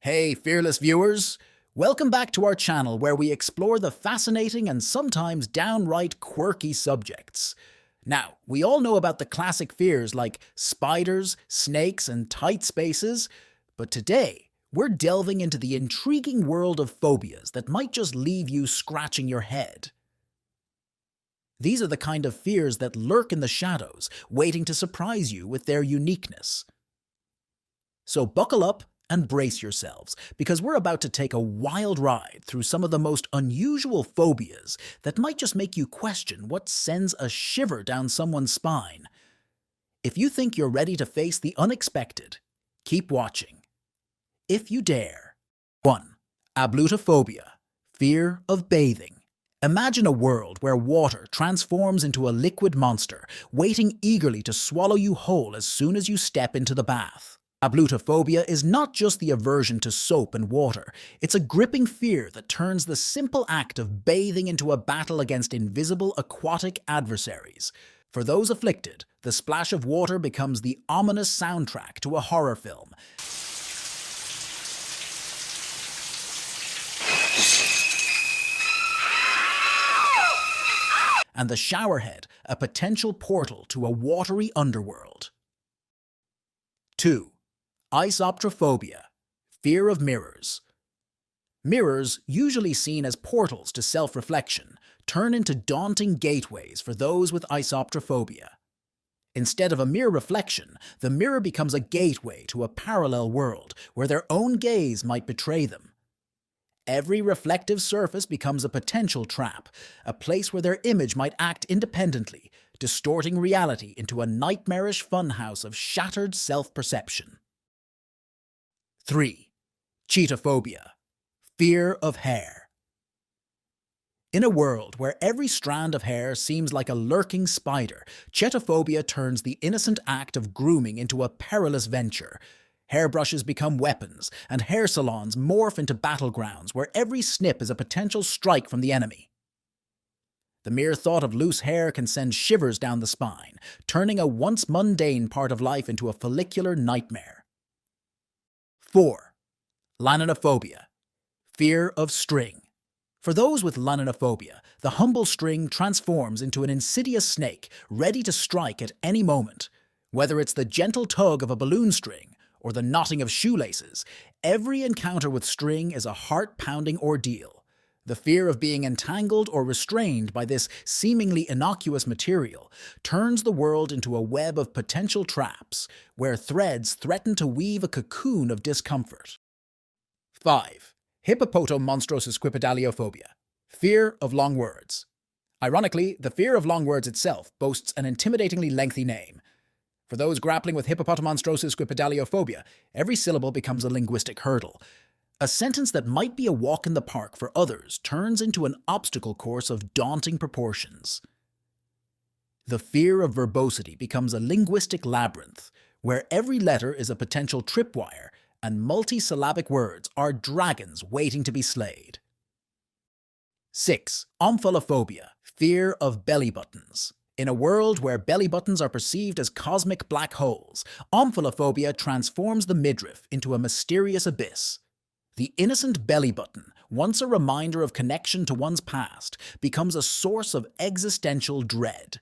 Hey, fearless viewers! Welcome back to our channel where we explore the fascinating and sometimes downright quirky subjects. Now, we all know about the classic fears like spiders, snakes, and tight spaces, but today we're delving into the intriguing world of phobias that might just leave you scratching your head. These are the kind of fears that lurk in the shadows, waiting to surprise you with their uniqueness. So buckle up and brace yourselves, because we're about to take a wild ride through some of the most unusual phobias that might just make you question what sends a shiver down someone's spine. If you think you're ready to face the unexpected, keep watching. If you dare. 1. Ablutophobia, fear of bathing. Imagine a world where water transforms into a liquid monster, waiting eagerly to swallow you whole as soon as you step into the bath. Ablutophobia is not just the aversion to soap and water, it's a gripping fear that turns the simple act of bathing into a battle against invisible aquatic adversaries. For those afflicted, the splash of water becomes the ominous soundtrack to a horror film. And the showerhead, a potential portal to a watery underworld. 2. Isoptrophobia, fear of mirrors. Mirrors, usually seen as portals to self-reflection, turn into daunting gateways for those with isoptrophobia. Instead of a mere reflection, the mirror becomes a gateway to a parallel world where their own gaze might betray them. Every reflective surface becomes a potential trap, a place where their image might act independently, distorting reality into a nightmarish funhouse of shattered self-perception. 3. Cheetophobia, fear of hair. In a world where every strand of hair seems like a lurking spider, cheetophobia turns the innocent act of grooming into a perilous venture. Hairbrushes become weapons, and hair salons morph into battlegrounds where every snip is a potential strike from the enemy. The mere thought of loose hair can send shivers down the spine, turning a once mundane part of life into a follicular nightmare. 4. Laninophobia, fear of string. For those with laninophobia, the humble string transforms into an insidious snake ready to strike at any moment. Whether it's the gentle tug of a balloon string or the knotting of shoelaces, every encounter with string is a heart-pounding ordeal. The fear of being entangled or restrained by this seemingly innocuous material turns the world into a web of potential traps, where threads threaten to weave a cocoon of discomfort. 5. Hippopotomonstrosusquipedaliophobia, fear of long words. Ironically, the fear of long words itself boasts an intimidatingly lengthy name. For those grappling with hippopotomonstrosusquipedaliophobia, every syllable becomes a linguistic hurdle. A sentence that might be a walk in the park for others turns into an obstacle course of daunting proportions. The fear of verbosity becomes a linguistic labyrinth, where every letter is a potential tripwire and multisyllabic words are dragons waiting to be slayed. 6. Omphalophobia, fear of belly buttons. In a world where belly buttons are perceived as cosmic black holes, omphalophobia transforms the midriff into a mysterious abyss. The innocent belly button, once a reminder of connection to one's past, becomes a source of existential dread.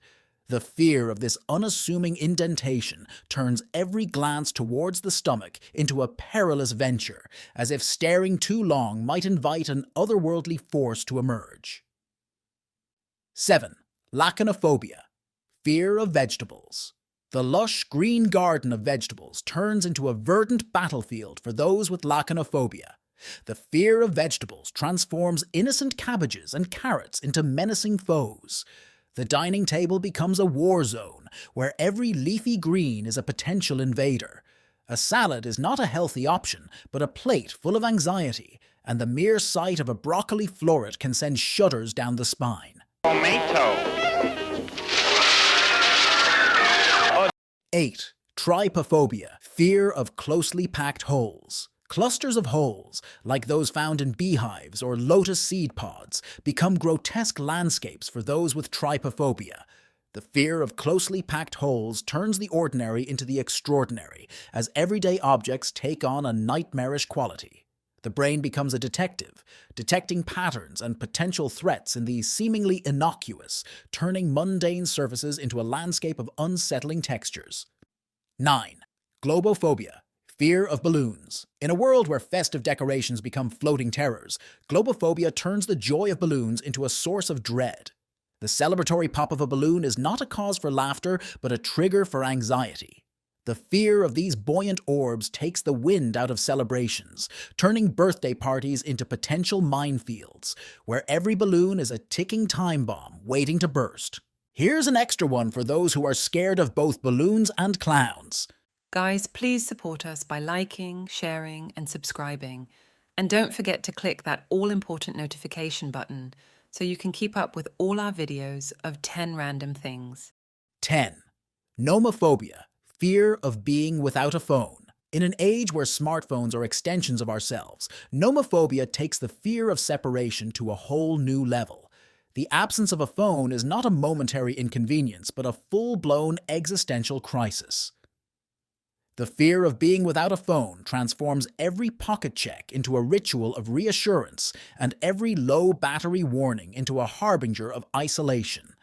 The fear of this unassuming indentation turns every glance towards the stomach into a perilous venture, as if staring too long might invite an otherworldly force to emerge. 7. Lachanophobia, fear of vegetables. The lush green garden of vegetables turns into a verdant battlefield for those with lachanophobia. The fear of vegetables transforms innocent cabbages and carrots into menacing foes. The dining table becomes a war zone, where every leafy green is a potential invader. A salad is not a healthy option, but a plate full of anxiety, and the mere sight of a broccoli floret can send shudders down the spine. Tomato. 8. Trypophobia, fear of closely packed holes. Clusters of holes, like those found in beehives or lotus seed pods, become grotesque landscapes for those with trypophobia. The fear of closely packed holes turns the ordinary into the extraordinary, as everyday objects take on a nightmarish quality. The brain becomes a detective, detecting patterns and potential threats in the seemingly innocuous, turning mundane surfaces into a landscape of unsettling textures. 9. Globophobia. Fear of balloons. In a world where festive decorations become floating terrors, globophobia turns the joy of balloons into a source of dread. The celebratory pop of a balloon is not a cause for laughter, but a trigger for anxiety. The fear of these buoyant orbs takes the wind out of celebrations, turning birthday parties into potential minefields, where every balloon is a ticking time bomb waiting to burst. Here's an extra one for those who are scared of both balloons and clowns. Guys, please support us by liking, sharing, and subscribing. And don't forget to click that all-important notification button so you can keep up with all our videos of 10 random things. 10. Nomophobia. Fear of being without a phone. In an age where smartphones are extensions of ourselves, nomophobia takes the fear of separation to a whole new level. The absence of a phone is not a momentary inconvenience, but a full-blown existential crisis. The fear of being without a phone transforms every pocket check into a ritual of reassurance and every low battery warning into a harbinger of isolation.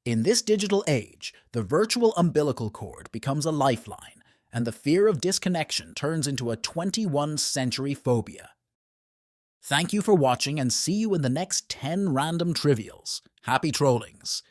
In this digital age, the virtual umbilical cord becomes a lifeline, and the fear of disconnection turns into a 21st century phobia. Thank you for watching, and see you in the next 10 random trivials. Happy trollings!